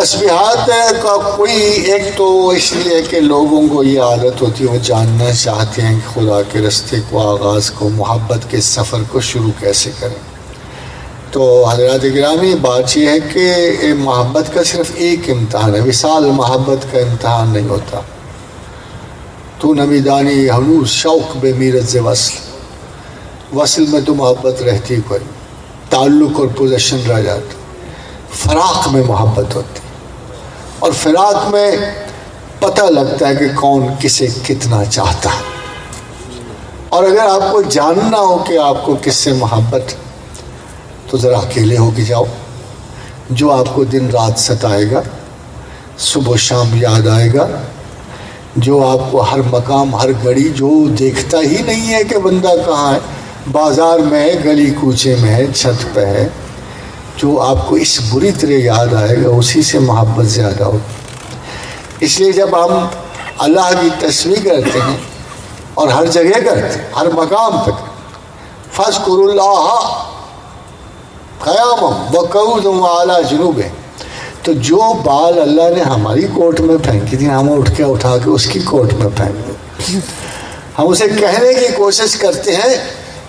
تسبیحات کا کوئی ایک تو اس لیے کہ لوگوں کو یہ عادت ہوتی ہے، وہ جاننا چاہتے ہیں کہ خدا کے رستے کو، آغاز کو، محبت کے سفر کو شروع کیسے کریں۔ تو حضرات گرامی، بات یہ ہے کہ محبت کا صرف ایک امتحان ہے، وصال محبت کا امتحان نہیں ہوتا۔ تو نمیدانی ہنوز شوق بے میرز وصل، وصل میں تو محبت رہتی کوئی، تعلق اور پوزیشن رہ جاتا، فراق میں محبت ہوتی، اور فراق میں پتہ لگتا ہے کہ کون کسے کتنا چاہتا ہے۔ اور اگر آپ کو جاننا ہو کہ آپ کو کس سے محبت، تو ذرا اکیلے ہو کے جاؤ۔ جو آپ کو دن رات ستائے گا، صبح و شام یاد آئے گا، جو آپ کو ہر مقام ہر گھڑی، جو دیکھتا ہی نہیں ہے کہ بندہ کہاں ہے، بازار میں ہے، گلی کوچے میں ہے، چھت پہ ہے، جو آپ کو اس بری طرح یاد آئے گا، اسی سے محبت زیادہ ہوگی۔ اس لیے جب ہم اللہ کی تسبیح کرتے ہیں، اور ہر جگہ کرتے ہیں، ہر مقام پہ، فاذکروا اللہ قیاما وقعودا وعلی جنوبہم، تو جو بال اللہ نے ہماری کوٹ میں پھینکی تھی، ہم اٹھ کے اٹھا کے اس کی کوٹ میں پھینک دیں۔ ہم اسے کہنے کی کوشش کرتے ہیں،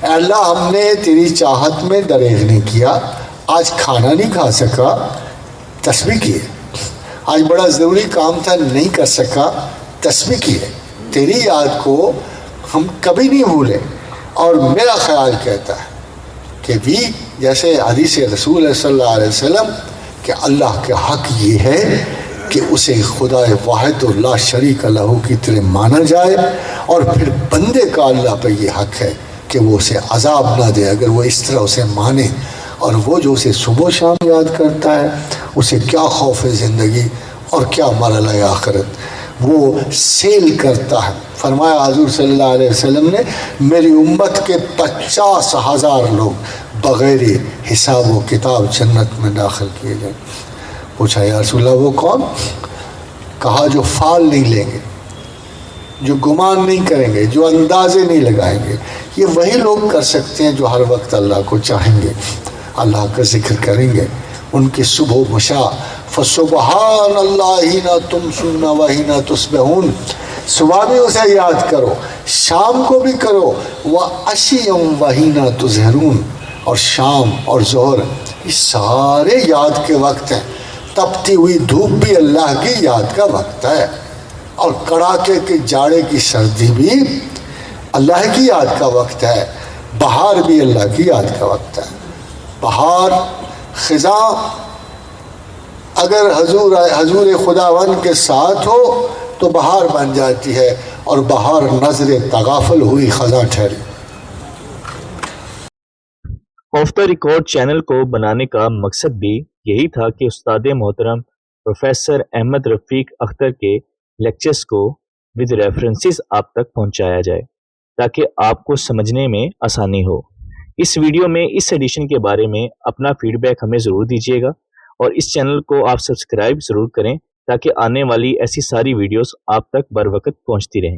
اے اللہ ہم نے تیری چاہت میں دریغ نہیں کیا، آج کھانا نہیں کھا سکا، تسبیح کیے، آج بڑا ضروری کام تھا نہیں کر سکا، تسبیح کیے، تیری یاد کو ہم کبھی نہیں بھولے۔ اور میرا خیال کہتا ہے کہ بھی جیسے حدیث رسول صلی اللہ علیہ وسلم کہ اللہ کے حق یہ ہے کہ اسے خدا واحد و لا شریک لہ کی طرح مانا جائے، اور پھر بندے کا اللہ پہ یہ حق ہے کہ وہ اسے عذاب نہ دے اگر وہ اس طرح اسے مانے۔ اور وہ جو اسے صبح و شام یاد کرتا ہے، اسے کیا خوف زندگی اور کیا مرحلہ آخرت، وہ سیل کرتا ہے۔ فرمایا حضور صلی اللہ علیہ وسلم نے، میری امت کے 50,000 لوگ بغیر حساب و کتاب جنت میں داخل کیے جائیں۔ پوچھا یا رسول اللہ وہ کون؟ کہا جو فال نہیں لیں گے، جو گمان نہیں کریں گے، جو اندازے نہیں لگائیں گے۔ یہ وہی لوگ کر سکتے ہیں جو ہر وقت اللہ کو چاہیں گے، اللہ کا ذکر کریں گے۔ ان کی صبح و مشاء فسبحان اللہ حین تمسون و حین تصبحون، صبح بھی اسے یاد کرو، شام کو بھی کرو، وعشیا و حین تظہرون، اور شام اور ظہر یہ سارے یاد کے وقت ہیں۔ تپتی ہوئی دھوپ بھی اللہ کی یاد کا وقت ہے، اور کڑاکے کے جاڑے کی سردی بھی اللہ کی یاد کا وقت ہے، بہار بھی اللہ کی یاد کا وقت ہے۔ بہار خزاں اگر حضور خداوند کے ساتھ ہو تو بہار بن جاتی ہے، اور بہار نظر تغافل ہوئی خزاں ٹھہری۔ آف دا ریکارڈ چینل کو بنانے کا مقصد بھی یہی تھا کہ استاد محترم پروفیسر احمد رفیق اختر کے لیکچرز کو ود ریفرنسز آپ تک پہنچایا جائے تاکہ آپ کو سمجھنے میں آسانی ہو۔ اس ویڈیو میں اس ایڈیشن کے بارے میں اپنا فیڈ بیک ہمیں ضرور دیجیے گا، اور اس چینل کو آپ سبسکرائب ضرور کریں تاکہ آنے والی ایسی ساری ویڈیوز آپ تک بر وقت پہنچتی رہیں۔